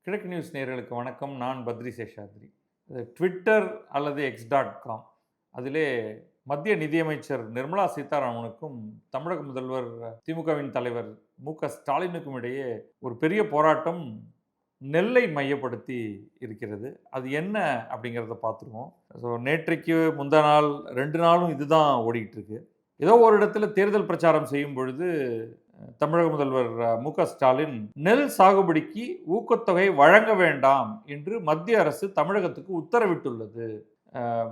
கிழக்கு நியூஸ் நேயர்களுக்கு வணக்கம். நான் பத்ரி சேஷாத்ரி. ட்விட்டர் அல்லது எக்ஸ்.காம் அதிலே மத்திய நிதியமைச்சர் நிர்மலா சீதாராமனுக்கும் தமிழக முதல்வர் திமுகவின் தலைவர் மு.க.ஸ்டாலினுக்கும் இடையே ஒரு பெரிய போராட்டம் நெல்லை மையப்படுத்தி இருக்கிறது. அது என்ன அப்படிங்கிறத பார்த்துருவோம். நேற்றைக்கு முந்தா நாள் 2 நாளும் இதுதான் ஓடிட்டு இருக்கு. ஏதோ ஒரு இடத்துல தேர்தல் பிரச்சாரம் செய்யும் பொழுது தமிழக முதல்வர் மு.க.ஸ்டாலின் நெல் சாகுபடிக்கு ஊக்கத்தொகை வழங்க வேண்டாம் என்று மத்திய அரசு தமிழகத்துக்கு உத்தரவிட்டுள்ளது.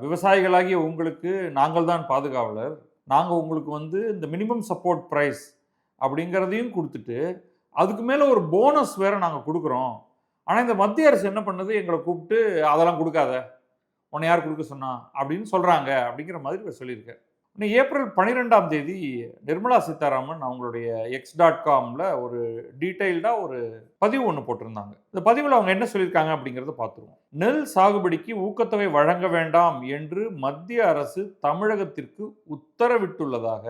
விவசாயிகளாகிய உங்களுக்கு நாங்கள் தான் பாதுகாவலர், நாங்கள் உங்களுக்கு இந்த மினிமம் சப்போர்ட் ப்ரைஸ் அப்படிங்கிறதையும் கொடுத்துட்டு அதுக்கு மேலே ஒரு போனஸ் வேற நாங்கள் கொடுக்குறோம். ஆனால் இந்த மத்திய அரசு என்ன பண்ணுது, எங்களை கூப்பிட்டு அதெல்லாம் கொடுக்காத, உன்னை யார் கொடுக்க சொன்னா அப்படின்னு சொல்கிறாங்க அப்படிங்கிற மாதிரி சொல்லியிருக்காரு. ஏப்ரல் 12ஆம் தேதி நிர்மலா சீதாராமன் அவங்களுடைய எக்ஸ்.காமில் ஒரு டீட்டெயில்டாக ஒரு பதிவு ஒன்று போட்டிருந்தாங்க. இந்த பதிவில் அவங்க என்ன சொல்லியிருக்காங்க அப்படிங்கிறத பார்த்துருவோம். நெல் சாகுபடிக்கு ஊக்கத்தொகை வழங்க வேண்டாம் என்று மத்திய அரசு தமிழகத்திற்கு உத்தரவிட்டுள்ளதாக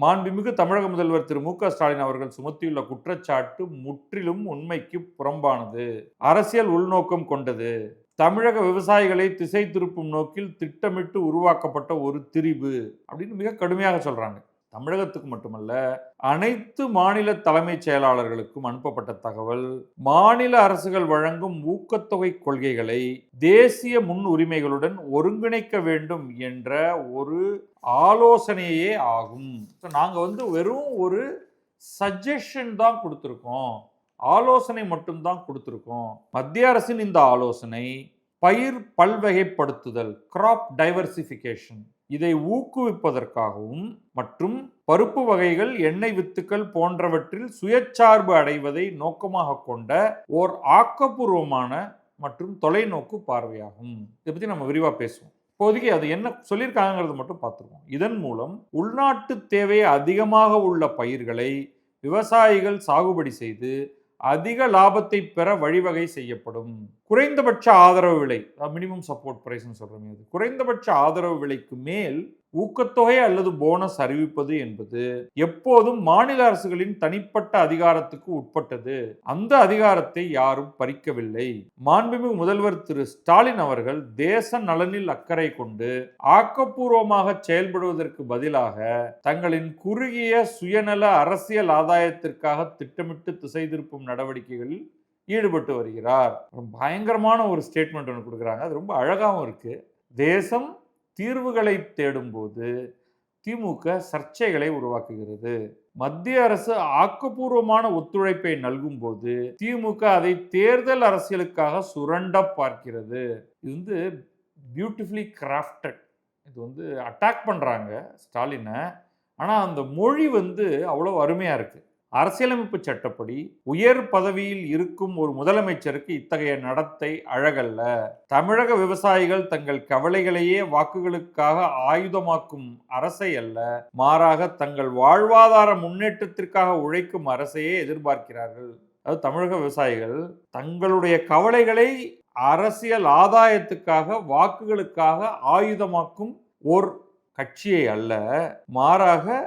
மாண்புமிகு தமிழக முதல்வர் திரு மு.க.ஸ்டாலின் அவர்கள் சுமத்தியுள்ள குற்றச்சாட்டு முற்றிலும் உண்மைக்கு புறம்பானது, அரசியல் உள்நோக்கம் கொண்டது, தமிழக விவசாயிகளை திசை திருப்பும் நோக்கில் திட்டமிட்டு உருவாக்கப்பட்ட ஒரு திரிபு அப்படின்னு மிக கடுமையாக சொல்றாங்க. தமிழகத்துக்கு மட்டுமல்ல, அனைத்து மாநில தலைமைச் செயலாளர்களுக்கும் அனுப்பப்பட்ட தகவல் மாநில அரசுகள் வழங்கும் ஊக்கத்தொகை கொள்கைகளை தேசிய முன் உரிமைகளுடன் ஒருங்கிணைக்க வேண்டும் என்ற ஒரு ஆலோசனையே ஆகும். நாங்க வெறும் ஒரு சஜஷன் தான் கொடுத்துருக்கோம், ஆலோசனை மட்டும்தான் கொடுத்துருக்கோம். மத்திய அரசின் இந்த ஆலோசனை பயிர் பல்வகைப்படுத்துதல், கிராப் டைவர்சிஃபிகேஷன், இதை ஊக்குவிப்பதற்காகவும் மற்றும் பருப்பு வகைகள், எண்ணெய் வித்துக்கள் போன்றவற்றில் சுயச்சார்பு அடைவதை நோக்கமாக கொண்ட ஓர் ஆக்கப்பூர்வமான மற்றும் தொலைநோக்கு பார்வையாகும். இதை பற்றி நம்ம விரிவாக பேசுவோம். இப்போதைக்கு அது என்ன சொல்லியிருக்காங்கிறது மட்டும் பார்த்துருவோம். இதன் மூலம் உள்நாட்டு தேவை அதிகமாக உள்ள பயிர்களை விவசாயிகள் சாகுபடி செய்து அதிக லாபத்தை பெற வழிவகை செய்யப்படும். குறைந்தபட்ச ஆதரவு விலை, மினிமம் சப்போர்ட் பிரைஸ் சொல்றோம், குறைந்தபட்ச ஆதரவு விலைக்கு மேல் ஊக்கத்தொகை அல்லது போனஸ் அறிவிப்பது என்பது எப்போதும் மாநில அரசுகளின் தனிப்பட்ட அதிகாரத்துக்கு உட்பட்டது. அந்த அதிகாரத்தை யாரும் பறிக்கவில்லை. மாண்புமிகு முதல்வர் திரு ஸ்டாலின் அவர்கள் தேச நலனில் அக்கறை கொண்டு ஆக்கப்பூர்வமாக செயல்படுவதற்கு பதிலாக தங்களின் குறுகிய சுயநல அரசியல் ஆதாயத்திற்காக திட்டமிட்டு திசை திருப்பும் நடவடிக்கைகளில் ஈடுபட்டு வருகிறார். பயங்கரமான ஒரு ஸ்டேட்மெண்ட் ஒன்று கொடுக்குறாங்க. அது ரொம்ப அழகாகவும் இருக்கு. தேசம் தீர்வுகளை தேடும்போது திமுக சர்ச்சைகளை உருவாக்குகிறது. மத்திய அரசு ஆக்கப்பூர்வமான ஒத்துழைப்பை நல்கும் போது திமுக அதை தேர்தல் அரசியலுக்காக சுரண்ட பார்க்கிறது. இது பியூட்டிஃபுல்லி கிராஃப்டட். இது அட்டாக் பண்றாங்க ஸ்டாலினை. ஆனா அந்த மொழி அவ்வளவு அருமையா இருக்கு. அரசியலமைப்பு சட்டப்படி உயர் பதவியில் இருக்கும் ஒரு முதலமைச்சருக்கு இத்தகைய நடத்தை அழகல்ல. தமிழக விவசாயிகள் தங்கள் கவலைகளையே வாக்குகளுக்காக ஆயுதமாக்கும் அரசை அல்ல, மாறாக தங்கள் வாழ்வாதார முன்னேற்றத்திற்காக உழைக்கும் அரசையே எதிர்பார்க்கிறார்கள். அதாவது தமிழக விவசாயிகள் தங்களுடைய கவலைகளை அரசியல் ஆதாயத்துக்காக வாக்குகளுக்காக ஆயுதமாக்கும் ஓர் கட்சியை அல்ல, மாறாக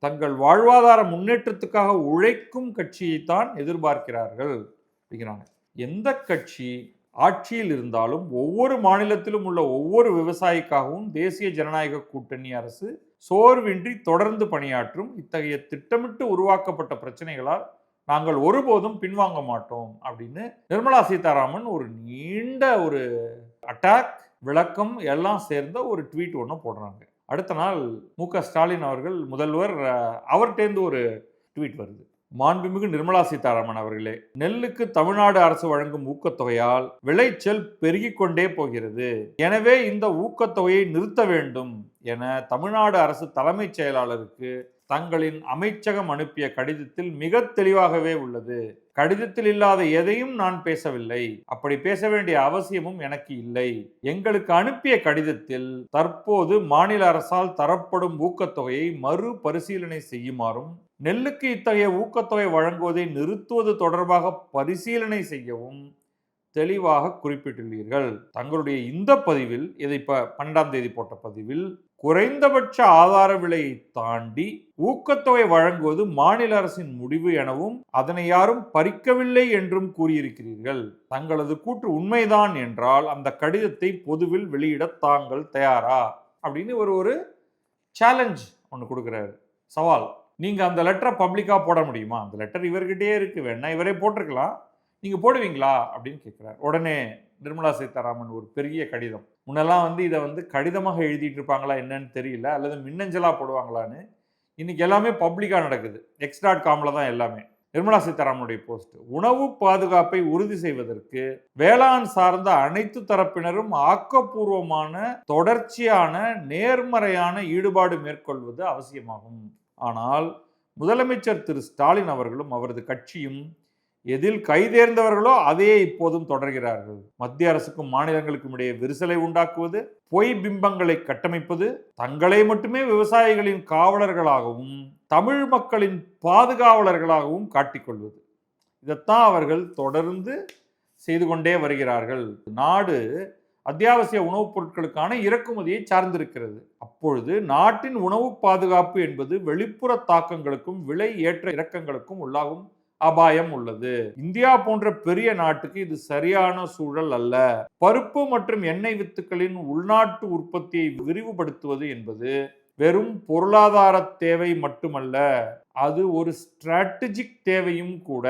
தங்கள் வாழ்வாதார முன்னேற்றத்துக்காக உழைக்கும் கட்சியைத்தான் எதிர்பார்க்கிறார்கள் அப்படிங்கிறாங்க. எந்த கட்சி ஆட்சியில் இருந்தாலும் ஒவ்வொரு மாநிலத்திலும் உள்ள ஒவ்வொரு விவசாயிக்காகவும் தேசிய ஜனநாயக கூட்டணி அரசு சோர்வின்றி தொடர்ந்து பணியாற்றும். இத்தகைய திட்டமிட்டு உருவாக்கப்பட்ட பிரச்சனைகளால் நாங்கள் ஒருபோதும் பின்வாங்க மாட்டோம் அப்படின்னு நிர்மலா சீதாராமன் ஒரு நீண்ட ஒரு அட்டாக், விளக்கம் எல்லாம் சேர்ந்த ஒரு ட்வீட் ஒன்று போடுறாங்க. அடுத்த நாள் மு.க.ஸ்டாலின் அவர்கள் முதல்வர் அவர்கிட்டேருந்து ஒரு ட்வீட் வருது. மாண்புமிகு நிர்மலா சீதாராமன் அவர்களே, நெல்லுக்கு தமிழ்நாடு அரசு வழங்கும் ஊக்கத்தொகையால் விளைச்சல் பெருகிக் கொண்டே போகிறது. எனவே இந்த ஊக்கத்தொகையை நிறுத்த வேண்டும் என தமிழ்நாடு அரசு தலைமைச் செயலாளருக்கு தங்களின் அமைச்சகம் அனுப்பிய கடிதத்தில் மிக தெளிவாகவே உள்ளது. கடிதத்தில் இல்லாத எதையும் நான் பேசவில்லை, அப்படி பேச வேண்டிய அவசியமும் எனக்கு இல்லை. எங்களுக்கு அனுப்பிய கடிதத்தில் தற்போது மாநில அரசால் தரப்படும் ஊக்கத்தொகையை மறு பரிசீலனை செய்யுமாறும், நெல்லுக்கு இத்தகைய ஊக்கத்தொகை வழங்குவதை நிறுத்துவது தொடர்பாக பரிசீலனை செய்யவும் தெளிவாக குறிப்பிட்டுள்ளீர்கள். தங்களுடைய இந்த பதிவில், இதை 12ஆம் தேதி போட்ட பதிவில் குறைந்தபட்ச ஆதார விலையை தாண்டி ஊக்கத்தொகை வழங்குவது மாநில அரசின் முடிவு எனவும் அதனை யாரும் பறிக்கவில்லை என்றும் கூறியிருக்கிறீர்கள். தங்களது கூற்று உண்மைதான் என்றால் அந்த கடிதத்தை பொதுவில் வெளியிட தாங்கள் தயாரா அப்படின்னு ஒரு சேலஞ்ச் ஒன்று கொடுக்குறாரு, சவால். நீங்க அந்த லெட்டரை பப்ளிக்கா போட முடியுமா? அந்த லெட்டர் இவர்கிட்டயே இருக்கு, வேணா இவரே போட்டிருக்கலாம், நீங்க போடுவீங்களா அப்படின்னு கேட்கிறார். உடனே நிர்மலா சீதாராமன் ஒரு பெரிய கடிதம். முன்னெல்லாம் இதை கடிதமாக எழுதிட்டு இருப்பாங்களா என்னன்னு தெரியல, அல்லது மின்னஞ்சலா போடுவாங்களான்னு. இன்னைக்கு எல்லாமே பப்ளிக்கா நடக்குது. x.comல தான் எல்லாமே. நிர்மலா சீதாராமனுடைய போஸ்ட். உணவு பாதுகாப்பை உறுதி செய்வதற்கு வேளாண் சார்ந்த அனைத்து தரப்பினரும் ஆக்கப்பூர்வமான தொடர்ச்சியான நேர்மறையான ஈடுபாடு மேற்கொள்வது அவசியமாகும். ஆனால் முதலமைச்சர் திரு ஸ்டாலின் அவர்களும் அவரது கட்சியும் எதில் கைதேர்ந்தவர்களோ அதையே இப்போதும் தொடர்கிறார்கள். மத்திய அரசுக்கும் மாநிலங்களுக்கும் இடையே விரிசலை உண்டாக்குவது, பொய் பிம்பங்களை கட்டமைப்பது, தங்களை மட்டுமே விவசாயிகளின் காவலர்களாகவும் தமிழ் மக்களின் பாதுகாவலர்களாகவும் காட்டிக்கொள்வது, இதைத்தான் அவர்கள் தொடர்ந்து செய்து கொண்டே வருகிறார்கள். நாடு அத்தியாவசிய உணவுப் பொருட்களுக்கான இறக்குமதியை சார்ந்திருக்கிறது. அப்பொழுது நாட்டின் உணவு பாதுகாப்பு என்பது வெளிப்புற தாக்கங்களுக்கும் விலை ஏற்ற இறக்கங்களுக்கும் உள்ளாகும் அபாயம் உள்ளது. இந்தியா போன்ற பெரிய நாட்டுக்கு இது சரியான சூழல் அல்ல. பருப்பு மற்றும் எண்ணெய் வித்துக்களின் உள்நாட்டு உற்பத்தியை விரிவுபடுத்துவது என்பது வெறும் பொருளாதார தேவை மட்டுமல்ல, அது ஒரு ஸ்ட்ராட்டஜிக் தேவையும் கூட.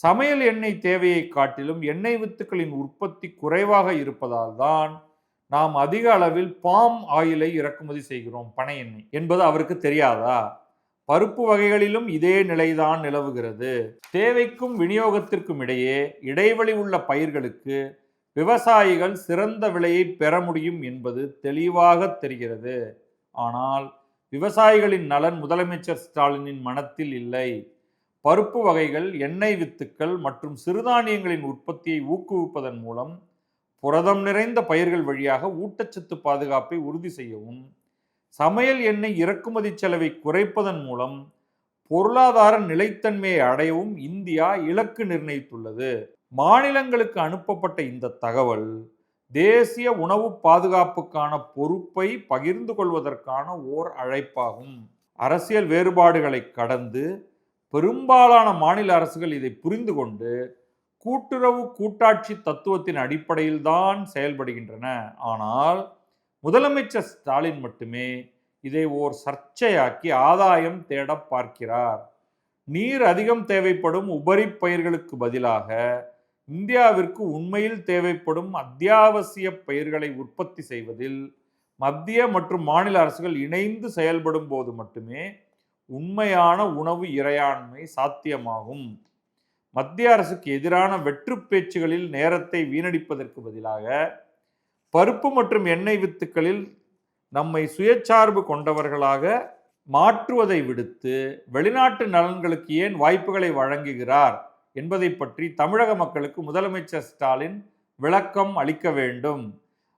சமையல் எண்ணெய் தேவையை காட்டிலும் எண்ணெய் வித்துக்களின் உற்பத்தி குறைவாக இருப்பதால் தான் நாம் அதிக அளவில் பாம் ஆயிலை இறக்குமதி செய்கிறோம், பனை எண்ணெய் என்பது அவருக்கு தெரியாதா? பருப்பு வகைகளிலும் இதே நிலைதான் நிலவுகிறது. தேவைக்கும் விநியோகத்திற்கும் இடையே இடைவெளி உள்ள பயிர்களுக்கு விவசாயிகள் சிறந்த விலையை பெற முடியும் என்பது தெளிவாக தெரிகிறது. ஆனால் விவசாயிகளின் நலன் முதலமைச்சர் ஸ்டாலினின் மனத்தில் இல்லை. பருப்பு வகைகள், எண்ணெய் வித்துக்கள் மற்றும் சிறுதானியங்களின் உற்பத்தியை ஊக்குவிப்பதன் மூலம் புரதம் நிறைந்த பயிர்கள் வழியாக ஊட்டச்சத்து பாதுகாப்பை உறுதி செய்யவும், சமையல் எண்ணெய் இறக்குமதி செலவை குறைப்பதன் மூலம் பொருளாதார நிலைத்தன்மையை அடையவும் இந்தியா இலக்கு நிர்ணயித்துள்ளது. மாநிலங்களுக்கு அனுப்பப்பட்ட இந்த தகவல் தேசிய உணவு பாதுகாப்புக்கான பொறுப்பை பகிர்ந்து கொள்வதற்கான ஓர் அழைப்பாகும். அரசியல் வேறுபாடுகளை கடந்து பெரும்பாலான மாநில அரசுகள் இதை புரிந்து கொண்டு கூட்டுறவு கூட்டாட்சி தத்துவத்தின் அடிப்படையில் தான் செயல்படுகின்றன. ஆனால் முதலமைச்சர் ஸ்டாலின் மட்டுமே இதை ஓர் சர்ச்சையாக்கி ஆதாயம் தேட பார்க்கிறார். நீர் அதிகம் தேவைப்படும் உபரி பயிர்களுக்கு பதிலாக இந்தியாவிற்கு உண்மையில் தேவைப்படும் அத்தியாவசிய பயிர்களை உற்பத்தி செய்வதில் மத்திய மற்றும் மாநில அரசுகள் இணைந்து செயல்படும் போது மட்டுமே உண்மையான உணவு இறையாண்மை சாத்தியமாகும். மத்திய அரசுக்கு எதிரான வெற்று பேச்சுகளில் நேரத்தை வீணடிப்பதற்கு பதிலாக பருப்பு மற்றும் எண்ணெய் வித்துக்களில் நம்மை சுயசார்பு கொண்டவர்களாக மாற்றுவதை விடுத்து வெளிநாட்டு நலன்களுக்கு ஏன் வாய்ப்புகளை வழங்குகிறார் என்பதை பற்றி தமிழக மக்களுக்கு முதலமைச்சர் ஸ்டாலின் விளக்கம் அளிக்க வேண்டும்.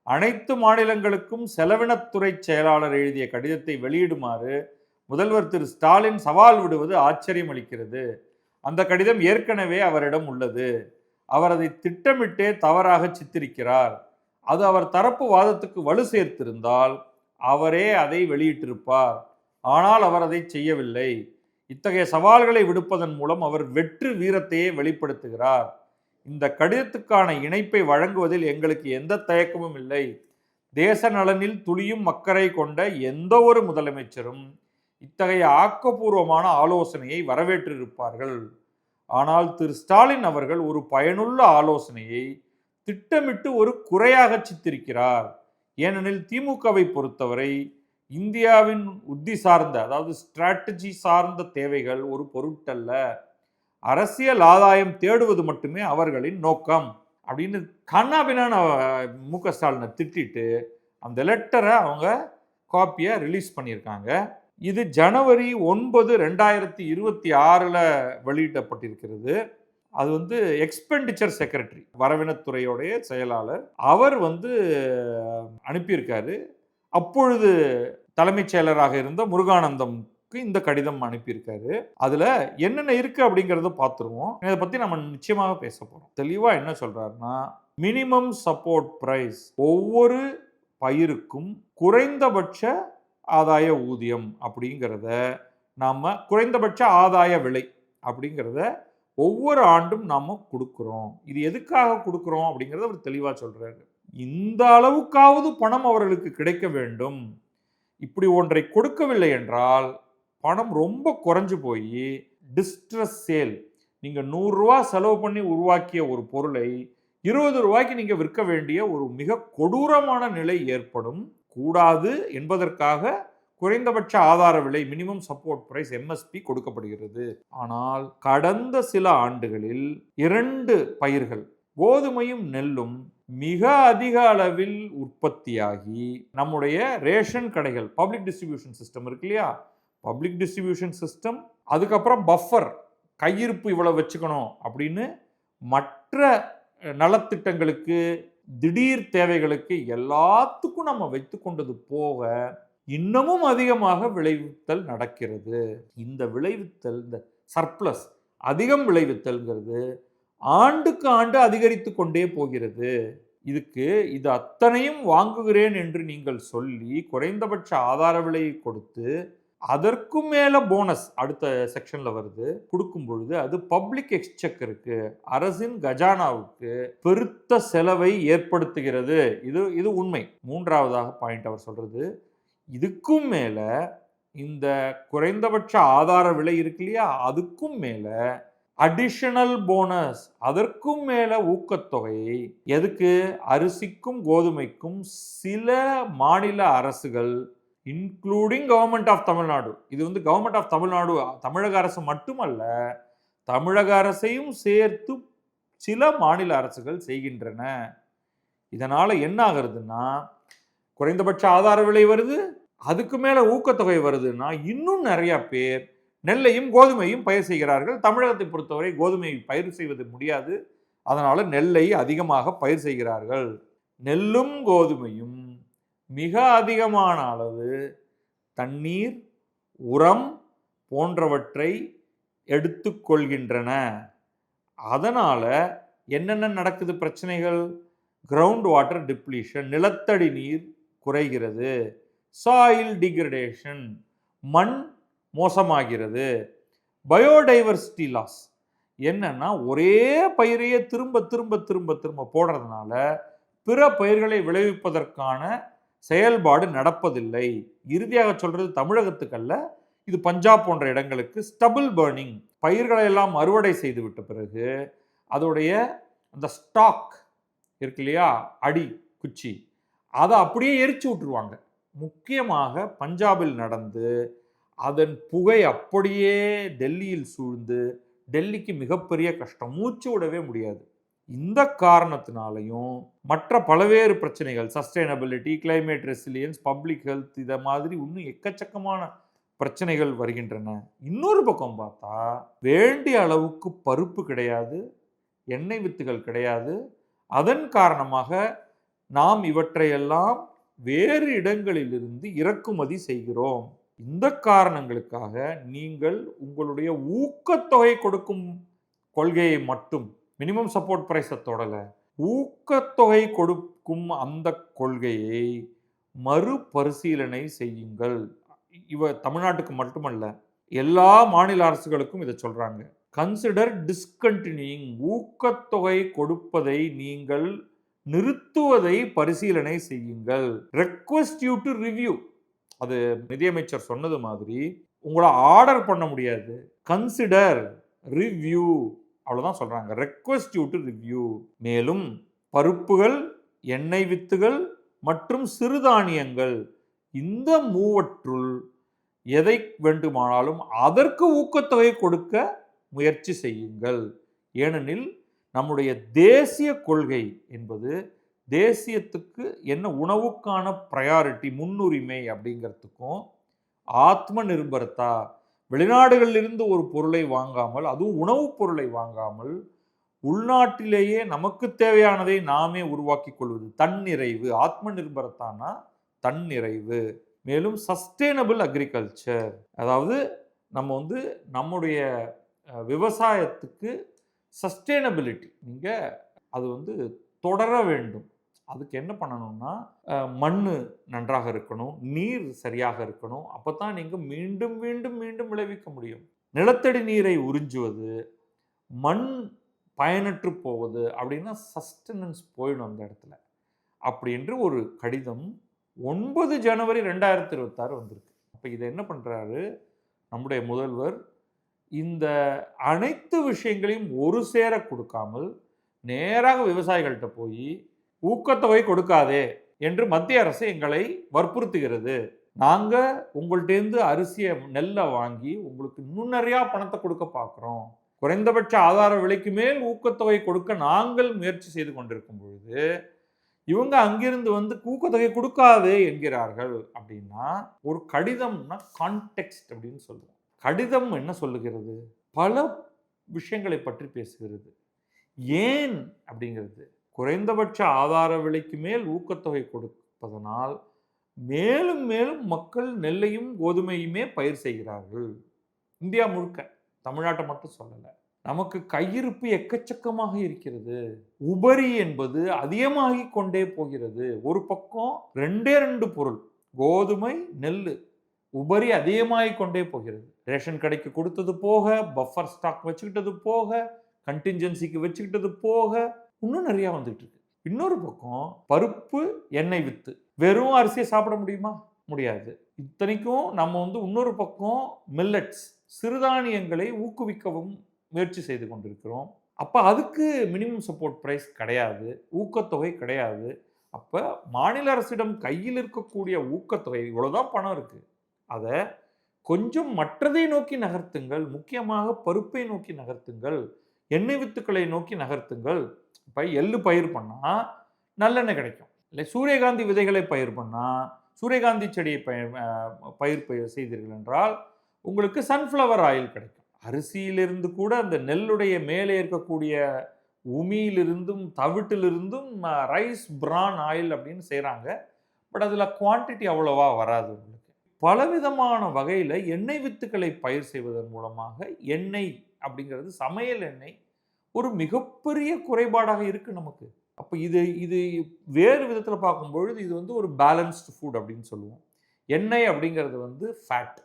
அனைத்து மாநிலங்களுக்கும் செலவினத்துறை செயலாளர் எழுதிய கடிதத்தை வெளியிடுமாறு முதல்வர் திரு ஸ்டாலின் சவால் விடுவது ஆச்சரியம் அளிக்கிறது. அந்த கடிதம் ஏற்கனவே அவரிடம் உள்ளது. அவர் அதை திட்டமிட்டே தவறாக சித்தரிக்கிறார். அது அவர் தரப்பு வாதத்துக்கு வலு சேர்த்திருந்தால் அவரே அதை வெளியிட்டிருப்பார். ஆனால் அவர் அதை செய்யவில்லை. இத்தகைய சவால்களை விடுப்பதன் மூலம் அவர் வெற்று வீரத்தையே வெளிப்படுத்துகிறார். இந்த கடிதத்துக்கான இணைப்பை வழங்குவதில் எங்களுக்கு எந்த தயக்கமும் இல்லை. தேச நலனில் துளியும் அக்கறை கொண்ட எந்த ஒரு முதலமைச்சரும் இத்தகைய ஆக்கப்பூர்வமான ஆலோசனையை வரவேற்றிருப்பார்கள். ஆனால் திரு ஸ்டாலின் அவர்கள் ஒரு பயனுள்ள ஆலோசனையை திட்டமிட்டு ஒரு குறையாக சித்தரிக்கிறார். ஏனெனில் திமுகவை பொறுத்தவரை இந்தியாவின் உத்தி சார்ந்த, அதாவது ஸ்ட்ராட்டஜி சார்ந்த தேவைகள் ஒரு பொருட்டல்ல, அரசியல் ஆதாயம் தேடுவது மட்டுமே அவர்களின் நோக்கம் அப்படின்னு கண்ணாபின்னான மு.க. ஸ்டாலினை திட்டிட்டு அந்த லெட்டரை அவங்க காப்பியை ரிலீஸ் பண்ணியிருக்காங்க. இது ஜனவரி 9, 2026 வெளியிடப்பட்டிருக்கிறது. அது எக்ஸ்பெண்டிச்சர் செக்ரட்டரி, வரவினத்துறையோடைய செயலாளர், அவர் அனுப்பியிருக்காரு. அப்பொழுது தலைமைச் செயலராக இருந்த முருகானந்தம்க்கு இந்த கடிதம் அனுப்பியிருக்காரு. அதுல என்னென்ன இருக்கு அப்படிங்கிறத பார்த்துருவோம். இதை பத்தி நம்ம நிச்சயமாக பேச போறோம். தெளிவா என்ன சொல்றாருன்னா, மினிமம் சப்போர்ட் பிரைஸ் ஒவ்வொரு பயிருக்கும் குறைந்தபட்ச ஆதாய ஊதியம் அப்படிங்கிறத நாம் குறைந்தபட்ச ஆதாய விலை அப்படிங்கிறத ஒவ்வொரு ஆண்டும் நாம் கொடுக்குறோம். இது எதுக்காக கொடுக்குறோம் அப்படிங்கிறத அவர் தெளிவாக சொல்கிறாரு. இந்த அளவுக்காவது பணம் அவர்களுக்கு கிடைக்க வேண்டும். இப்படி ஒன்றை கொடுக்கவில்லை என்றால் பணம் ரொம்ப குறைஞ்சு போய் டிஸ்ட்ரஸ் சேல், நீங்கள் 100 ரூபா செலவு பண்ணி உருவாக்கிய ஒரு பொருளை 20 ரூபாய்க்கு நீங்கள் விற்க வேண்டிய ஒரு மிக கொடூரமான நிலை ஏற்படும் கூடாது என்பதற்காக குறைந்தபட்ச ஆதார விலை மினிமம் சப்போர்ட் பிரைஸ் MSP கொடுக்கப்படுகிறது. ஆனால் கடந்த சில ஆண்டுகளில் 2 பயிர்கள் கோதுமையும் நெல்லும் மிக அதிக அளவில் உற்பத்தியாகி நம்முடைய ரேஷன் கடைகள், பப்ளிக் டிஸ்ட்ரிபியூஷன் சிஸ்டம் இருக்கு இல்லையா, பப்ளிக் டிஸ்ட்ரிபியூஷன் சிஸ்டம், அதுக்கப்புறம் பஃபர், கையிருப்பு இவ்வளவு வச்சுக்கணும் அப்படின்னு மற்ற நலத்திட்டங்களுக்கு, திடீர் தேவைகளுக்கு எல்லாத்துக்கும் நம்ம வைத்து கொண்டது போக இன்னமும் அதிகமாக விளைவித்தல் நடக்கிறது. இந்த விளைவித்தல், இந்த சர்ப்ளஸ், அதிகம் விளைவித்தல்ங்கிறது ஆண்டுக்கு ஆண்டு அதிகரித்து கொண்டே போகிறது. இது அத்தனையும் வாங்குகிறேன் என்று நீங்கள் சொல்லி குறைந்தபட்ச ஆதார விலையை கொடுத்து அதற்கும் மேல போனஸ் அடுத்த செக்ஷன்ல வருது கொடுக்கும் பொழுது அது பப்ளிக் எக்ஸ்செக்கருக்கு, அரசின் கஜானாவுக்கு பெருத்த செலவை ஏற்படுத்துகிறது. இது உண்மை. மூன்றாவதாக பாயிண்ட் அவர் சொல்றது, இதுக்கும் மேல இந்த குறைந்தபட்ச ஆதார விலை இருக்கு இல்லையா, அதுக்கும் மேல அடிஷனல் போனஸ், அதற்கும் மேல ஊக்கத்தொகையை எதுக்கு, அரிசிக்கும் கோதுமைக்கும் சில மாநில அரசுகள் இன்க்ளூடிங் கவர்மெண்ட் ஆஃப் தமிழ்நாடு, இது கவர்மெண்ட் ஆஃப் தமிழ்நாடு, தமிழக அரசு மட்டுமல்ல, தமிழக அரசையும் சேர்த்து சில மாநில அரசுகள் செய்கின்றன. இதனால என்ன ஆகுறதுன்னா, குறைந்தபட்ச ஆதார விலை வருது, அதுக்கு மேல ஊக்கத்தொகை வருதுன்னா இன்னும் நிறைய பேர் நெல்லையும் கோதுமையும் பயிர் செய்கிறார்கள். தமிழகத்தை பொறுத்தவரை கோதுமை பயிர் செய்வது முடியாது, அதனால நெல்லை அதிகமாக பயிர் செய்கிறார்கள். நெல்லும் கோதுமையும் மிக அதிகமான அளவு தண்ணீர், உரம் போன்றவற்றை எடுத்துக்கொள்கின்றன. அதனால என்னென்ன நடக்குது பிரச்சனைகள், கிரவுண்ட் வாட்டர் டிப்ளீஷன், நிலத்தடி நீர் குறைகிறது, சாயில் டிகிரடேஷன், மண் மோசமாகிறது, பயோடைவர்சிட்டி லாஸ். என்னன்னா ஒரே பயிரையே திரும்ப திரும்ப திரும்ப திரும்ப போடுறதுனால பிற பயிர்களை விளைவிப்பதற்கான செயல்பாடு நடப்பதில்லை. இறுதியாக சொல்றது தமிழகத்துக்கு அல்ல, இது பஞ்சாப் போன்ற இடங்களுக்கு ஸ்டபிள் பர்னிங், பயிர்களை எல்லாம் அறுவடை செய்து விட்ட பிறகு அதோடைய அந்த ஸ்டாக் இருக்கு இல்லையா, அடி குச்சி, அதை அப்படியே எரிச்சு விட்டுருவாங்க. முக்கியமாக பஞ்சாபில் நடந்து அதன் புகை அப்படியே டெல்லியில் சூழ்ந்து டெல்லிக்கு மிகப்பெரிய கஷ்டம், மூச்சு விடவே முடியாது. இந்த காரணத்தினாலையும் மற்ற பல்வேறு பிரச்சனைகள், sustainability, climate resilience, public health, இதை மாதிரி இன்னும் எக்கச்சக்கமான பிரச்சனைகள் வருகின்றன. இன்னொரு பக்கம் பார்த்தா வேண்டிய அளவுக்கு பருப்பு கிடையாது, எண்ணெய் வித்துகள் கிடையாது. அதன் காரணமாக நாம் இவற்றையெல்லாம் வேறு இடங்களிலிருந்து இறக்குமதி செய்கிறோம். இந்த காரணங்களுக்காக நீங்கள் உங்களுடைய ஊக்கத்தொகை கொடுக்கும் கொள்கையை மட்டும், மினிமம் சப்போர்ட் பிரைஸை தொடல, ஊக்கத்தொகை கொடுக்கும் அந்த கொள்கையை மறுபரிசீலனை செய்யுங்கள். தமிழ்நாட்டுக்கு மட்டுமல்ல, எல்லா மாநில அரசுகளுக்கும் இதை சொல்றாங்க. கன்சிடர் டிஸ்கண்டினியூயிங், ஊக்கத்தொகை கொடுப்பதை நீங்கள் நிறுத்துவதை பரிசீலனை செய்யுங்கள். ரெக்வெஸ்ட் யூ டு ரிவ்யூ, அது நிதியமைச்சர் சொன்னது மாதிரி உங்களை ஆர்டர் பண்ண முடியாது. கன்சிடர், ரிவ்யூ, அவ்வளவுதான் சொல்றாங்க. Request you to review. மேலும் பருப்புகள், எண்ணெய் வித்துகள் மற்றும் சிறுதானியங்கள், இந்த மூவற்றுள் எதை வேண்டுமானாலும் அதற்கு ஊக்கத்தொகை கொடுக்க முயற்சி செய்யுங்கள். ஏனெனில் நம்முடைய தேசிய கொள்கை என்பது தேசியத்துக்கு என்ன உணவுக்கான ப்ரையாரிட்டி, முன்னுரிமை அப்படிங்கிறதுக்கும், ஆத்ம நிர்பரத்தா, வெளிநாடுகளிலிருந்து ஒரு பொருளை வாங்காமல், அதுவும் உணவுப் பொருளை வாங்காமல் உள்நாட்டிலேயே நமக்கு தேவையானதை நாமே உருவாக்கி கொள்வது, தன்னிறைவு. ஆத்ம நிர்பரத்தானா தன்னிறைவு. மேலும் சஸ்டெயினபிள் அக்ரிகல்ச்சர், அதாவது நம்ம நம்முடைய விவசாயத்துக்கு சஸ்டெயினபிலிட்டி, நீங்கள் அது தொடர வேண்டும். அதுக்கு என்ன பண்ணணும்னா, மண் நன்றாக இருக்கணும், நீர் சரியாக இருக்கணும். அப்போ தான் நீங்கள் மீண்டும் மீண்டும் மீண்டும் விளைவிக்க முடியும். நிலத்தடி நீரை உறிஞ்சுவது, மண் பயனற்று போவது அப்படின்னா சஸ்டெனன்ஸ் போயிடும் அந்த இடத்துல. அப்படி என்று ஒரு கடிதம் 9 ஜனவரி 2026 வந்திருக்கு. அப்போ இதை என்ன பண்ணுறாரு நம்முடைய முதல்வர், இந்த அனைத்து விஷயங்களையும் ஒரு சேர கொடுக்காமல் நேராக விவசாயிகள்கிட்ட போய் ஊக்கத்தொகை கொடுக்காதே என்று மத்திய அரசு எங்களை வற்புறுத்துகிறது. நாங்க உங்கள்கிட்டேருந்து அரிசியை நெல்லை வாங்கி உங்களுக்கு இன்னும் நிறையா பணத்தை கொடுக்க பார்க்குறோம். குறைந்தபட்ச ஆதார விலைக்கு மேல் ஊக்கத்தொகை கொடுக்க நாங்கள் முயற்சி செய்து கொண்டிருக்கும் பொழுது இவங்க அங்கிருந்து வந்து ஊக்கத்தொகை கொடுக்காதே என்கிறார்கள். அப்படின்னா ஒரு கடிதம்னா கான்டெக்ஸ்ட் அப்படின்னு சொல்லுவோம். கடிதம் என்ன சொல்லுகிறது? பல விஷயங்களை பற்றி பேசுகிறது. ஏன் அப்படிங்கிறது, குறைந்தபட்ச ஆதார விலைக்கு மேல் ஊக்கத்தொகை கொடுப்பதனால் மேலும் மேலும் மக்கள் நெல்லையும் கோதுமையுமே பயிர் செய்கிறார்கள். இந்தியா முழுக்க, தமிழ்நாட்டை மட்டும் சொல்லலை. நமக்கு கையிருப்பு எக்கச்சக்கமாக இருக்கிறது. உபரி என்பது அதிகமாகிக் கொண்டே போகிறது. ஒரு பக்கம் 2 பொருள், கோதுமை, நெல், உபரி அதிகமாகிக் கொண்டே போகிறது. ரேஷன் கடைக்கு கொடுத்தது போக, பஃபர் ஸ்டாக் வச்சுக்கிட்டது போக, கண்டின்ஜென்சிக்கு வச்சுக்கிட்டது போக, இன்னும் நிறையா வந்துட்டு இருக்கு. இன்னொரு பக்கம் பருப்பு, எண்ணெய் வித்து வெறும் அரிசியை சாப்பிட முடியுமா? முடியாது. இத்தனைக்கும் நம்ம வந்து இன்னொரு பக்கம் மில்லட்ஸ், சிறுதானியங்களை ஊக்குவிக்கவும் முயற்சி செய்து கொண்டிருக்கிறோம். அப்போ அதுக்கு மினிமம் சப்போர்ட் பிரைஸ் கிடையாது, ஊக்கத்தொகை கிடையாது. அப்போ மாநில அரசிடம் கையில் இருக்கக்கூடிய ஊக்கத்தொகை இவ்வளோதான் பணம் இருக்கு, அதை கொஞ்சம் மற்றதை நோக்கி நகர்த்துங்கள். முக்கியமாக பருப்பை நோக்கி நகர்த்துங்கள், எண்ணெய் வித்துக்களை நோக்கி நகர்த்துங்கள். இப்போ எள்ளு பயிர் பண்ணால் நல்லெண்ணெய் கிடைக்கும், இல்லை சூரியகாந்தி விதைகளை பயிர் பண்ணால், சூரியகாந்தி செடியை பயிர் செய்தீர்கள் என்றால் உங்களுக்கு சன்ஃப்ளவர் ஆயில் கிடைக்கும். அரிசியிலிருந்து கூட அந்த நெல்லுடைய மேலே இருக்கக்கூடிய உமியிலிருந்தும் தவிட்டிலிருந்தும் ரைஸ் பிரான் ஆயில் அப்படின்னு செய்கிறாங்க. பட் அதில் குவான்டிட்டி அவ்வளோவா வராது. உங்களுக்கு பலவிதமான வகையில் எண்ணெய் வித்துக்களை பயிர் செய்வதன் மூலமாக எண்ணெய் அப்படிங்கிறது, சமையல் எண்ணெய் ஒரு மிகப்பெரிய குறைபாடாக இருக்குது நமக்கு. அப்போ இது வேறு விதத்தில் பார்க்கும்பொழுது இது வந்து ஒரு பேலன்ஸ்டு ஃபுட் அப்படின்னு சொல்லுவோம். எண்ணெய் அப்படிங்கிறது வந்து ஃபேட்,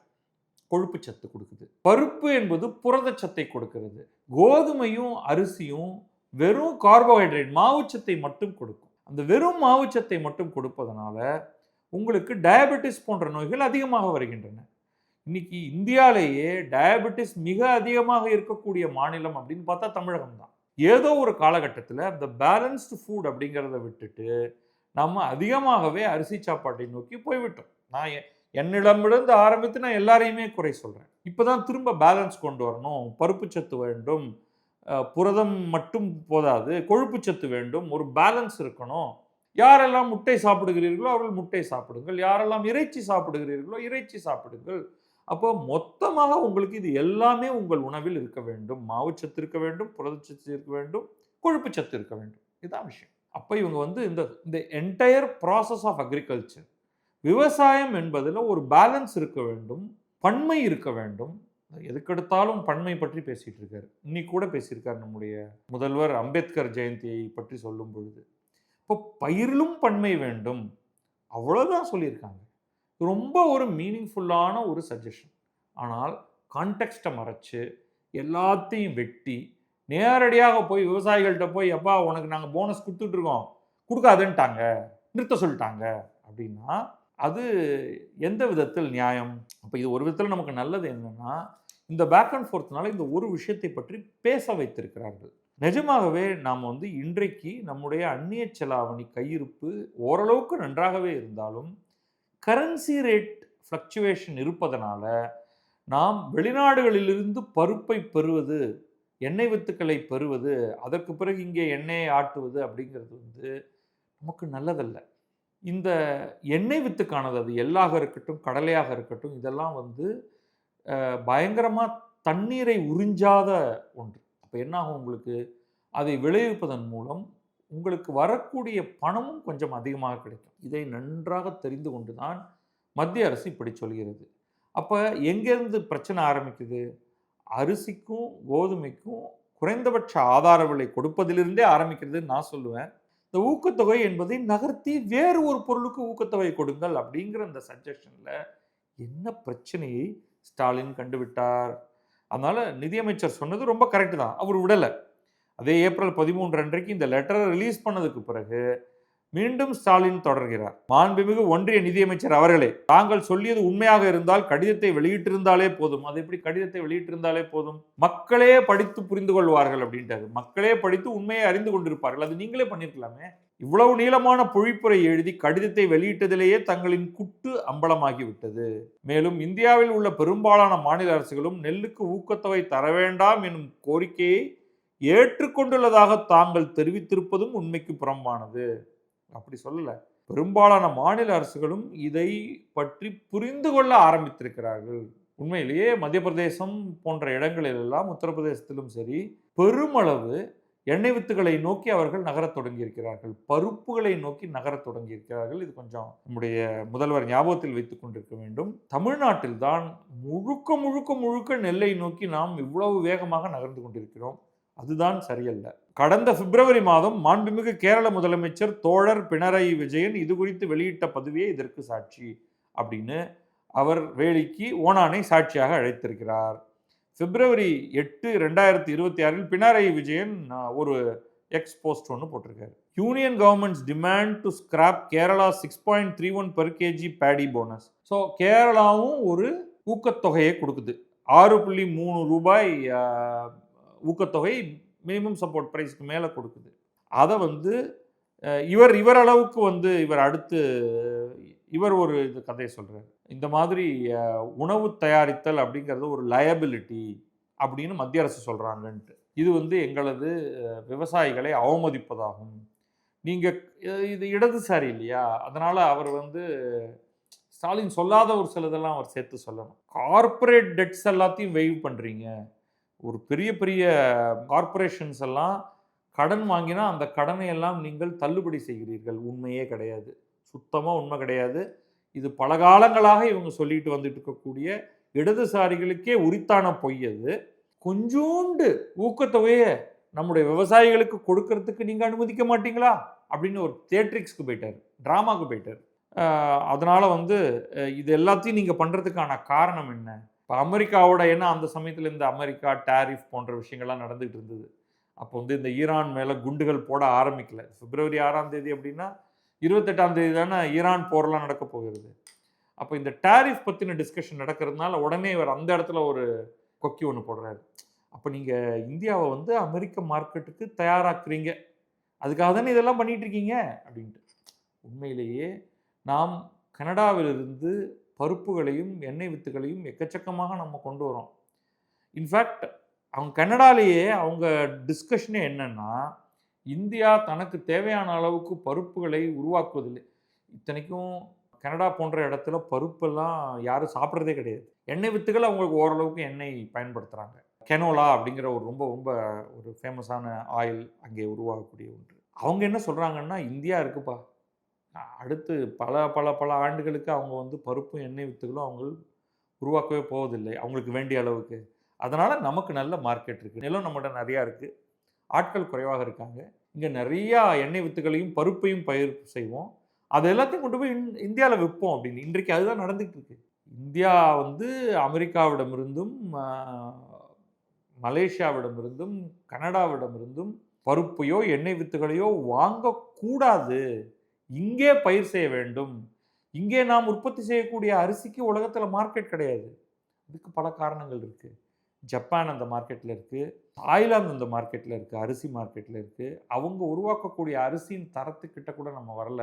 கொழுப்பு சத்து கொடுக்குது. பருப்பு என்பது புரதச்சத்தை கொடுக்கிறது. கோதுமையும் அரிசியும் வெறும் கார்போஹைட்ரேட், மாவுச்சத்தை மட்டும் கொடுக்கும். அந்த வெறும் மாவுச்சத்தை மட்டும் கொடுப்பதனால உங்களுக்கு டயபெட்டிஸ் போன்ற நோய்கள் அதிகமாக வருகின்றன. இன்னைக்கு இந்தியாவிலேயே டயபெட்டிஸ் மிக அதிகமாக இருக்கக்கூடிய மாநிலம் அப்படின்னு பார்த்தா தமிழகம் தான். ஏதோ ஒரு காலகட்டத்தில் அந்த பேலன்ஸ்டு ஃபுட் அப்படிங்கிறத விட்டுட்டு நம்ம அதிகமாகவே அரிசி சாப்பாட்டை நோக்கி போய்விட்டோம். நான் என்னிடமிருந்து ஆரம்பித்து நான் எல்லாரையுமே குறை சொல்கிறேன். இப்போ தான் திரும்ப பேலன்ஸ் கொண்டு வரணும், பருப்பு சத்து வேண்டும், புரதம் மட்டும் போதாது, கொழுப்பு சத்து வேண்டும், ஒரு பேலன்ஸ் இருக்கணும். யாரெல்லாம் முட்டை சாப்பிடுகிறீர்களோ அவர்கள் முட்டை சாப்பிடுங்கள், யாரெல்லாம் இறைச்சி சாப்பிடுகிறீர்களோ இறைச்சி சாப்பிடுங்கள். அப்போ மொத்தமாக உங்களுக்கு இது எல்லாமே உங்கள் உணவில் இருக்க வேண்டும். மாவுச்சத்து இருக்க வேண்டும், புரதச்சத்து இருக்க வேண்டும், கொழுப்பு சத்து இருக்க வேண்டும். இதுதான் விஷயம். அப்போ இவங்க வந்து இந்த என்டையர் ப்ராசஸ் ஆஃப் அக்ரிகல்ச்சர், விவசாயம் என்பதில் ஒரு பேலன்ஸ் இருக்க வேண்டும், பன்மை இருக்க வேண்டும். எதுக்கெடுத்தாலும் பன்மை பற்றி பேசிட்டு இருக்காரு. இன்னைக்கு கூட பேசியிருக்கார் நம்முடைய முதல்வர் அம்பேத்கர் ஜெயந்தியை பற்றி சொல்லும் பொழுது. இப்போ பயிரிலும் பன்மை வேண்டும், அவ்வளோதான் சொல்லியிருக்காங்க. ரொம்ப ஒரு மீனிங்ஃபுல்லான ஒரு சஜஷன். ஆனால் கான்டெக்ஸ்ட்டை மறைச்சு எல்லாத்தையும் வெட்டி நேரடியாக போய் விவசாயிகள்கிட்ட போய், அப்பா உனக்கு நாங்கள் போனஸ் கொடுத்துட்ருக்கோம், கொடுக்காதுன்ட்டாங்க, நிறுத்த சொல்லிட்டாங்க அப்படின்னா அது எந்த விதத்தில் நியாயம்? அப்போ இது ஒரு விதத்தில் நமக்கு நல்லது என்னன்னா, இந்த பேக் அண்ட் ஃபோர்த்னால இந்த ஒரு விஷயத்தை பற்றி பேச வைத்திருக்கிறார்கள். நிஜமாகவே நாம் வந்து இன்றைக்கு நம்முடைய அந்நிய செலாவணி கையிருப்பு ஓரளவுக்கு நன்றாகவே இருந்தாலும் கரன்சி ரேட் ஃப்ளக்சுவேஷன் இருப்பதனால நாம் வெளிநாடுகளிலிருந்து பருப்பை பெறுவது, எண்ணெய் வித்துக்களை பெறுவது, அதற்கு பிறகு இங்கே எண்ணெயை ஆட்டுவது அப்படிங்கிறது வந்து நமக்கு நல்லதல்ல. இந்த எண்ணெய் வித்துக்கானது, அது எள்ளாக இருக்கட்டும், கடலையாக இருக்கட்டும், இதெல்லாம் வந்து பயங்கரமாக தண்ணீரை உறிஞ்சாத ஒன்று. அப்போ என்ன ஆகும் உங்களுக்கு? அதை விளைவிப்பதன் மூலம் உங்களுக்கு வரக்கூடிய பணமும் கொஞ்சம் அதிகமாக கிடைக்கும். இதை நன்றாக தெரிந்து கொண்டு தான் மத்திய அரசு இப்படி சொல்கிறது. அப்போ எங்கேருந்து பிரச்சனை ஆரம்பிக்குது? அரிசிக்கும் கோதுமைக்கும் குறைந்தபட்ச ஆதார விலை கொடுப்பதிலிருந்தே ஆரம்பிக்கிறதுன்னு நான் சொல்லுவேன். இந்த ஊக்கத்தொகை என்பதை நகர்த்தி வேறு ஒரு பொருளுக்கு ஊக்கத்தொகை கொடுங்கள் அப்படிங்கிற அந்த சஜஷன்ல என்ன பிரச்சனையை ஸ்டாலின் கண்டுவிட்டார். அதனால நிதியமைச்சர் சொன்னது ரொம்ப கரெக்ட் தான். அவர் விடல. அதே ஏப்ரல் 13 அன்றைக்கு இந்த லெட்டரை ரிலீஸ் பண்ணதுக்கு பிறகு மீண்டும் ஸ்டாலின் தொடர்கிறார். மாண்புமிகு ஒன்றிய நிதியமைச்சர் அவர்களே, தாங்கள் சொல்லியது உண்மையாக இருந்தால் கடிதத்தை வெளியிட்டிருந்தாலே போதும். அது எப்படி கடிதத்தை வெளியிட்டிருந்தாலே போதும்? மக்களே படித்து புரிந்து கொள்வார்கள் அப்படின்ட்டாரு. மக்களே படித்து உண்மையை அறிந்து கொண்டிருப்பார்கள். அது நீங்களே பண்ணிருக்கலாமே. இவ்வளவு நீளமான பொழிப்புரை எழுதி கடிதத்தை வெளியிட்டதிலேயே தங்களின் குட்டு அம்பலமாகிவிட்டது. மேலும் இந்தியாவில் உள்ள பெரும்பாலான மாநில அரசுகளும் நெல்லுக்கு ஊக்கத்தொகை தர வேண்டாம் எனும் கோரிக்கையை ஏற்றுக்கொண்டுள்ளதாக தாங்கள் தெரிவித்திருப்பதும் உண்மைக்கு புறம்பானது. அப்படி சொல்லல. பெரும்பாலான மாநில அரசுகளும் இதை பற்றி புரிந்து கொள்ள ஆரம்பித்திருக்கிறார்கள். உண்மையிலேயே மத்திய பிரதேசம் போன்ற இடங்களில் எல்லாம், உத்தரப்பிரதேசத்திலும் சரி, பெருமளவு எண்ணெய் வித்துகளை நோக்கி அவர்கள் நகரத் தொடங்கியிருக்கிறார்கள். பருப்புகளை நோக்கி நகரத் தொடங்கியிருக்கிறார்கள். இது கொஞ்சம் நம்முடைய முதல்வர் ஞாபகத்தில் வைத்துக் கொண்டிருக்க வேண்டும். தமிழ்நாட்டில் தான் முழுக்க முழுக்க முழுக்க நெல்லை நோக்கி நாம் இவ்வளவு வேகமாக நகர்ந்து கொண்டிருக்கிறோம். அதுதான் சரியல்ல. கடந்த பிப்ரவரி மாதம் மாண்புமிகு கேரள முதலமைச்சர் தோழர் பினராயி விஜயன் இது குறித்து வெளியிட்ட பதிவே இதற்கு சாட்சி அப்படின்னு அவர் வேலிக்கு ஓனானை சாட்சியாக அழைத்திருக்கிறார். பிப்ரவரி 8, 2026 பினராயி விஜயன் ஒரு எக்ஸ் போஸ்ட் ஒன்று போட்டிருக்காரு. Union governments demand to scrap Kerala 6.31 per kg paddy bonus. So கேரளாவும் ஒரு ஊக்கத்தொகையை கொடுக்குது. 6.3 ரூபாய் ஊக்கத்தொகை மினிமம் சப்போர்ட் ப்ரைஸ்க்கு மேலே கொடுக்குது. அதை இவர் அளவுக்கு இவர் அடுத்து இவர் ஒரு இது கதையை சொல்கிறார். இந்த மாதிரி உணவு தயாரித்தல் அப்படிங்கிறது ஒரு லயபிலிட்டி அப்படின்னு மத்திய அரசு சொல்கிறாங்கன்ட்டு. இது எங்களது விவசாயிகளை அவமதிப்பதாகும். நீங்கள் இது இடதுசாரி இல்லையா, அதனால் அவர் ஸ்டாலின் சொல்லாத ஒரு சிலதெல்லாம் அவர் சேர்த்து சொல்லணும். கார்ப்பரேட் டெட்ஸ் எல்லாத்தையும் வெய்வ் பண்ணுறீங்க. ஒரு பெரிய பெரிய கார்ப்பரேஷன்ஸ் எல்லாம் கடன் வாங்கினா அந்த கடனை எல்லாம் நீங்கள் தள்ளுபடி செய்கிறீர்கள். உண்மையே கிடையாது, சுத்தமாக உண்மை கிடையாது. இது பல காலங்களாக இவங்க சொல்லிட்டு வந்துட்டு இருக்கக்கூடிய இடதுசாரிகளுக்கே உரித்தான பொய். அது கொஞ்சோண்டு ஊக்கத்தொகையை நம்முடைய விவசாயிகளுக்கு கொடுக்கறதுக்கு நீங்கள் அனுமதிக்க மாட்டீங்களா அப்படின்னு ஒரு தியேட்ரிக்ஸ்க்கு போயிட்டார், ட்ராமாவுக்கு போயிட்டார். அதனால் இது எல்லாத்தையும் நீங்கள் பண்ணுறதுக்கான காரணம் என்ன? இப்போ அமெரிக்காவோட ஏன்னா அந்த சமயத்தில் இந்த அமெரிக்கா டேரிஃப் போன்ற விஷயங்கள்லாம் நடந்துகிட்டு இருந்தது. அப்போ இந்த ஈரான் மேலே குண்டுகள் போட ஆரம்பிக்கல. பிப்ரவரி 6 அப்படின்னா 28 தானே ஈரான் போரெல்லாம் நடக்க போகிறது. அப்போ இந்த டேரிஃப் பற்றின டிஸ்கஷன் நடக்கிறதுனால உடனே இவர் அந்த இடத்துல ஒரு கொக்கி ஒன்று போடுறாரு. அப்போ நீங்கள் இந்தியாவை அமெரிக்க மார்க்கெட்டுக்கு தயாராக்குறீங்க, அதுக்காக தானே இதெல்லாம் பண்ணிட்டு இருக்கீங்க அப்படின்ட்டு. உண்மையிலேயே நாம் கனடாவிலிருந்து பருப்புகளையும் எண்ணெய் வித்துகளையும் எக்கச்சக்கமாக நம்ம கொண்டு வரோம். இன்ஃபேக்ட் அவங்க கனடாலேயே அவங்க டிஸ்கஷனே என்னன்னா, இந்தியா தனக்கு தேவையான அளவுக்கு பருப்புகளை உருவாக்குவதில்லை. இத்தனைக்கும் கனடா போன்ற இடத்துல பருப்பெல்லாம் யாரும் சாப்பிட்றதே கிடையாது. எண்ணெய் வித்துகள் அவங்களுக்கு ஓரளவுக்கு எண்ணெய் பயன்படுத்துகிறாங்க. கெனோலா அப்படிங்கிற ஒரு ரொம்ப ரொம்ப ஒரு ஃபேமஸான ஆயில் அங்கே உருவாகக்கூடிய ஒன்று. அவங்க என்ன சொல்கிறாங்கன்னா, இந்தியா இருக்குப்பா, அடுத்து பல பல பல ஆண்டுகளுக்கு அவங்க பருப்பும் எண்ணெய் வித்துகளும் அவங்க உருவாக்கவே போவதில்லை அவங்களுக்கு வேண்டிய அளவுக்கு. அதனால் நமக்கு நல்ல மார்க்கெட் இருக்குது, நிலம் நம்மகிட்ட நிறையா இருக்குது, ஆட்கள் குறைவாக இருக்காங்க, இங்கே நிறையா எண்ணெய் வித்துகளையும் பருப்பையும் பயிர் செய்வோம், அது எல்லாத்தையும் கொண்டு போய் இந்தியாவில் விற்போம் அப்படின்னு. இன்றைக்கு அதுதான் நடந்துகிட்டு இருக்கு. இந்தியா அமெரிக்காவிடமிருந்தும் மலேசியாவிடமிருந்தும் கனடாவிடமிருந்தும் பருப்பையோ எண்ணெய் வித்துகளையோ வாங்கக்கூடாது, இங்கே பயிர் செய்ய வேண்டும். இங்கே நாம் உற்பத்தி செய்யக்கூடிய அரிசிக்கு உலகத்தில் மார்க்கெட் கிடையாது. இதுக்கு பல காரணங்கள் இருக்குது. ஜப்பான் அந்த மார்க்கெட்டில் இருக்குது, தாய்லாந்து அந்த மார்க்கெட்டில் இருக்குது, அரிசி மார்க்கெட்டில் இருக்குது. அவங்க உருவாக்கக்கூடிய அரிசியின் தரத்துக்கிட்ட கூட நம்ம வரல.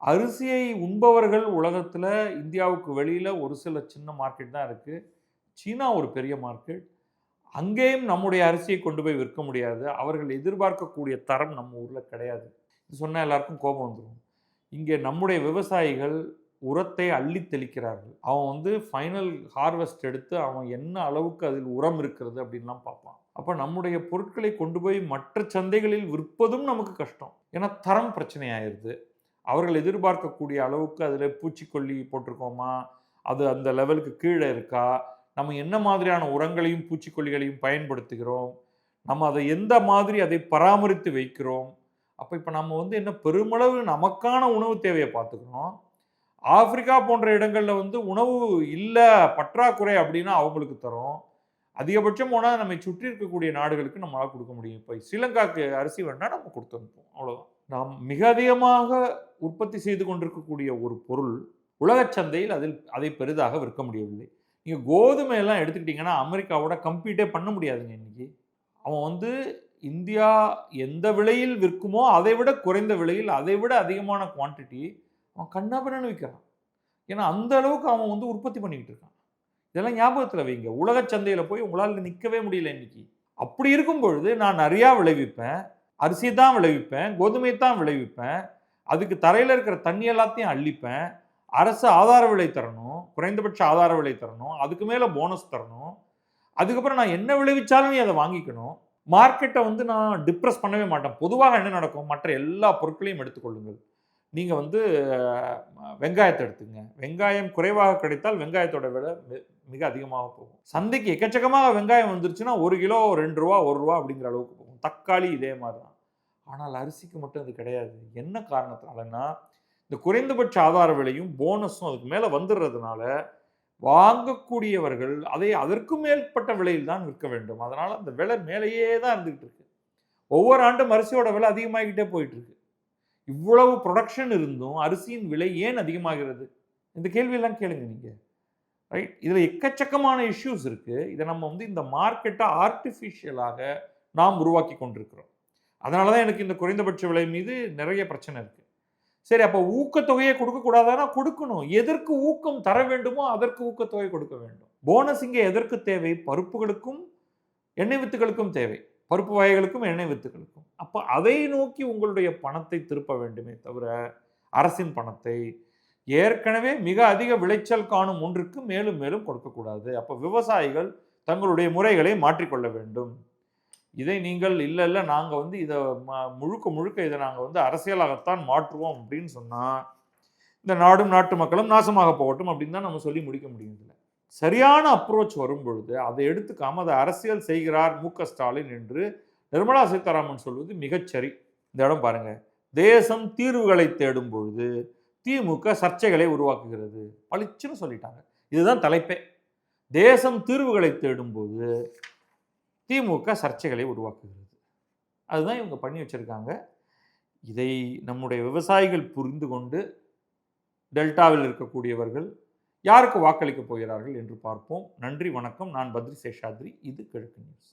அரிசியை உண்பவர்கள் உலகத்தில் இந்தியாவுக்கு வெளியில் ஒரு சில சின்ன மார்க்கெட் தான் இருக்குது. சீனா ஒரு பெரிய மார்க்கெட், அங்கேயும் நம்முடைய அரிசியை கொண்டு போய் விற்க முடியாது. அவர்கள் எதிர்பார்க்கக்கூடிய தரம் நம்ம ஊரில் கிடையாது. இது சொன்னால் எல்லாருக்கும் கோபம் வந்துடும். இங்கே நம்முடைய விவசாயிகள் உரத்தை அள்ளி தெளிக்கிறார்கள். அவன் ஃபைனல் ஹார்வெஸ்ட் எடுத்து அவன் என்ன அளவுக்கு அதில் உரம் இருக்கிறது அப்படின்லாம் பார்ப்பான். அப்போ நம்முடைய பொருட்களை கொண்டு போய் மற்ற சந்தைகளில் விற்பதும் நமக்கு கஷ்டம். ஏன்னா தரம் பிரச்சனை ஆயிடுது. அவர்கள் எதிர்பார்க்கக்கூடிய அளவுக்கு அதில் பூச்சிக்கொல்லி போட்டிருக்கோமா, அது அந்த லெவலுக்கு கீழே இருக்கா, நம்ம என்ன மாதிரியான உரங்களையும் பூச்சிக்கொல்லிகளையும் பயன்படுத்துகிறோம், நம்ம அதை எந்த மாதிரி அதை பராமரித்து வைக்கிறோம் அப்போ இப்போ நம்ம வந்து என்ன பெருமளவு நமக்கான உணவு தேவையை பார்த்துக்கணும். ஆப்பிரிக்கா போன்ற இடங்களில் வந்து உணவு இல்லை பற்றாக்குறை அப்படின்னா அவங்களுக்கு தரோம். அதிகபட்சம் போனால் நம்மை சுற்றி இருக்கக்கூடிய நாடுகளுக்கு நம்மளால் கொடுக்க முடியும். இப்போ ஸ்ரீலங்காவுக்கு அரிசி வேணா நம்ம கொடுத்து அனுப்புவோம், அவ்வளோதான். நாம் மிக அதிகமாக உற்பத்தி செய்து கொண்டிருக்கக்கூடிய ஒரு பொருள் உலகச் சந்தையில் அதை பெரிதாக விற்க முடியவில்லை. நீங்கள் கோதுமை எல்லாம் எடுத்துக்கிட்டிங்கன்னா அமெரிக்காவோட கம்பீட்டே பண்ண முடியாதுங்க இன்னைக்கு. அவன் வந்து இந்தியா எந்த விலையில் விற்குமோ அதை விட குறைந்த விலையில் அதை விட அதிகமான குவான்டிட்டி அவன் கண்ணாபின்னு விற்கிறான். ஏன்னா அந்த அளவுக்கு அவன் வந்து உற்பத்தி பண்ணிக்கிட்டு இருக்கான். இதெல்லாம் ஞாபகத்தில் வைங்க. உலக சந்தையில் போய் உங்களால் நிற்கவே முடியல இன்னைக்கு. அப்படி இருக்கும் பொழுது நான் நிறையா விளைவிப்பேன், அரிசி தான் விளைவிப்பேன், கோதுமை தான் விளைவிப்பேன், அதுக்கு தரையில் இருக்கிற தண்ணி எல்லாத்தையும் அள்ளிப்பேன், அரசு ஆதார விலை தரணும், குறைந்தபட்ச ஆதார விலை தரணும், அதுக்கு மேலே போனஸ் தரணும், அதுக்கப்புறம் நான் என்ன விளைவிச்சாலும் நீ அதை வாங்கிக்கணும். மார்க்கெட்டை வந்து நான் டிப்ரெஸ் பண்ணவே மாட்டேன். பொதுவாக என்ன நடக்கும், மற்ற எல்லா பொருட்களையும் எடுத்துக்கொள்ளுங்கள். நீங்கள் வந்து வெங்காயத்தை எடுத்துங்க. வெங்காயம் குறைவாக கிடைத்தால் வெங்காயத்தோட விலை மிக அதிகமாக போகும். சந்தைக்கு எக்கச்சக்கமாக வெங்காயம் வந்துருச்சுன்னா 1 கிலோ 2 ரூபா 1 ரூபா அப்படிங்கிற அளவுக்கு போகும். தக்காளி இதே மாதிரி தான். ஆனால் அரிசிக்கு மட்டும் அது கிடையாது. என்ன காரணத்தினாலன்னா இந்த குறைந்தபட்ச ஆதார விலையும் போனஸும் அதுக்கு மேலே வந்துடுறதுனால வாங்கக்கூடியவர்கள் அதை அதற்கு மேற்பட்ட விலையில் தான் விற்க வேண்டும். அதனால் அந்த விலை மேலேயே தான் இருந்துகிட்டு இருக்கு. ஒவ்வொரு ஆண்டும் அரிசியோட விலை அதிகமாகிக்கிட்டே போயிட்டு இருக்கு. இவ்வளவு ப்ரொடக்ஷன் இருந்தும் அரிசியின் விலை ஏன் அதிகமாகிறது? இந்த கேள்வியெல்லாம் கேளுங்க நீங்க. ரைட்? இதில் எக்கச்சக்கமான இஷ்யூஸ் இருக்கு. இதை நம்ம வந்து இந்த மார்க்கெட்டை ஆர்டிஃபிஷியலாக நாம் உருவாக்கி கொண்டிருக்கிறோம். அதனால தான் எனக்கு இந்த குறைந்தபட்ச விலை மீது நிறைய பிரச்சனை இருக்கு. சரி, அப்போ ஊக்கத்தொகையை கொடுக்கக்கூடாதானா? கொடுக்கணும். எதற்கு ஊக்கம் தர வேண்டுமோ அதற்கு ஊக்கத்தொகை கொடுக்க வேண்டும். போனஸ் இங்கே எதற்கு தேவை? பருப்புகளுக்கும் எண்ணெய் வித்துகளுக்கும் தேவை. பருப்பு வகைகளுக்கும் எண்ணெய் வித்துகளுக்கும். அப்போ அதை நோக்கி உங்களுடைய பணத்தை திருப்ப வேண்டுமே தவிர அரசின் பணத்தை ஏற்கனவே மிக அதிக விளைச்சல் காணும் ஒன்றுக்கு மேலும் மேலும் கொடுக்கக்கூடாது. அப்போ விவசாயிகள் தங்களுடைய முறைகளை மாற்றிக்கொள்ள வேண்டும். இதை நீங்கள் இல்லை நாங்கள் வந்து இதை முழுக்க இதை நாங்கள் வந்து அரசியலாகத்தான் மாற்றுவோம் அப்படின்னு சொன்னால் இந்த நாடும் நாட்டு மக்களும் நாசமாக போகட்டும் அப்படின்னு தான் நம்ம சொல்லி முடிக்க முடியும். இதில் சரியான அப்ரோச் வரும் பொழுது அதை எடுத்துக்காம அதை அரசியல் செய்கிறார் மு.க. ஸ்டாலின் என்று நிர்மலா சீதாராமன் சொல்வது மிகச்சரி. இந்த இடம் பாருங்க, தேசம் தீர்வுகளை தேடும் பொழுது திமுக சர்ச்சைகளை உருவாக்குகிறது. பளிச்சுன்னு சொல்லிட்டாங்க. இதுதான் தலைப்பே. தேசம் தீர்வுகளை தேடும்போது திமுக சர்ச்சைகளை உருவாக்குகிறது. அதுதான் இவங்க பண்ணி வச்சிருக்காங்க. இதை நம்முடைய விவசாயிகள் புரிந்து கொண்டு டெல்டாவில் இருக்கக்கூடியவர்கள் யாருக்கு வாக்களிக்க போகிறார்கள் என்று பார்ப்போம். நன்றி, வணக்கம். நான் பத்ரி சேஷாத்ரி. இது கிழக்கு நியூஸ்.